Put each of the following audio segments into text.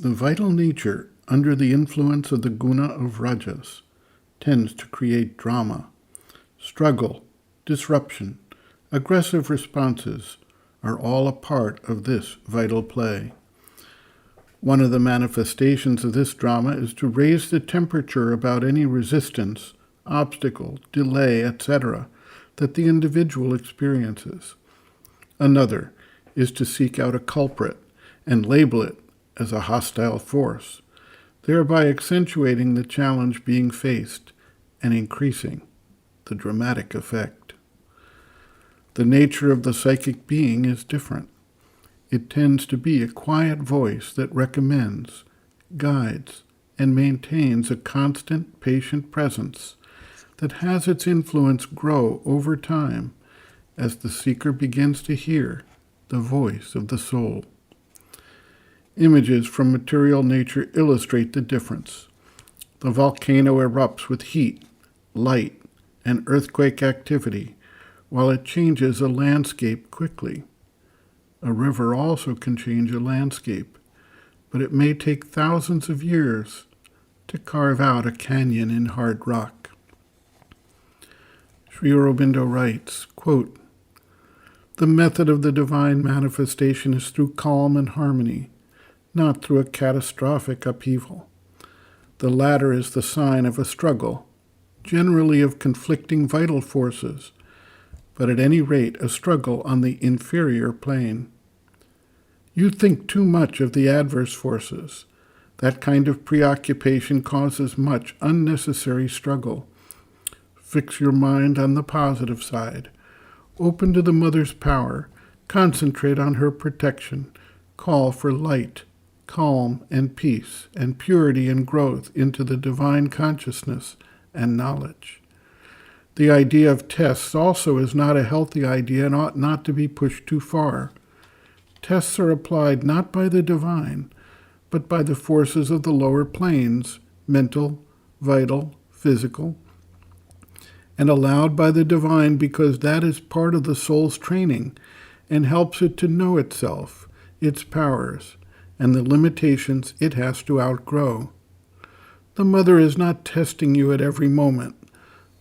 The vital nature under the influence of the guna of rajas tends to create drama. Struggle, disruption, aggressive responses are all a part of this vital play. One of the manifestations of this drama is to raise the temperature about any resistance, obstacle, delay, etc., that the individual experiences. Another is to seek out a culprit and label it as a hostile force, thereby accentuating the challenge being faced and increasing the dramatic effect. The nature of the psychic being is different. It tends to be a quiet voice that recommends, guides, and maintains a constant, patient presence that has its influence grow over time as the seeker begins to hear the voice of the soul. Images from material nature illustrate the difference. The volcano erupts with heat, light, and earthquake activity, while it changes a landscape quickly. A river also can change a landscape, but it may take thousands of years to carve out a canyon in hard rock. Sri Aurobindo writes, quote, "The method of the divine manifestation is through calm and harmony, not through a catastrophic upheaval. The latter is the sign of a struggle, generally of conflicting vital forces, but at any rate a struggle on the inferior plane. You think too much of the adverse forces. That kind of preoccupation causes much unnecessary struggle. Fix your mind on the positive side. Open to the Mother's power. Concentrate on her protection. Call for light, calm, and peace, and purity and growth into the divine consciousness and knowledge. The idea of tests also is not a healthy idea and ought not to be pushed too far. Tests are applied not by the divine, but by the forces of the lower planes, mental, vital, physical, and allowed by the divine because that is part of the soul's training and helps it to know itself, its powers, and the limitations it has to outgrow. The Mother is not testing you at every moment,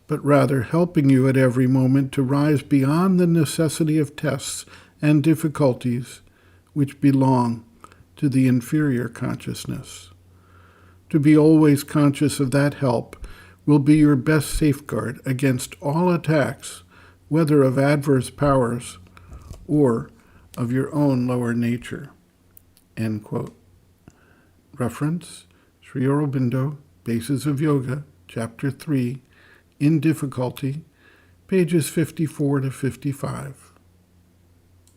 but rather helping you at every moment to rise beyond the necessity of tests and difficulties which belong to the inferior consciousness. To be always conscious of that help will be your best safeguard against all attacks, whether of adverse powers or of your own lower nature." End quote. Reference, Sri Aurobindo, Bases of Yoga, Chapter 3, In Difficulty, pages 54 to 55.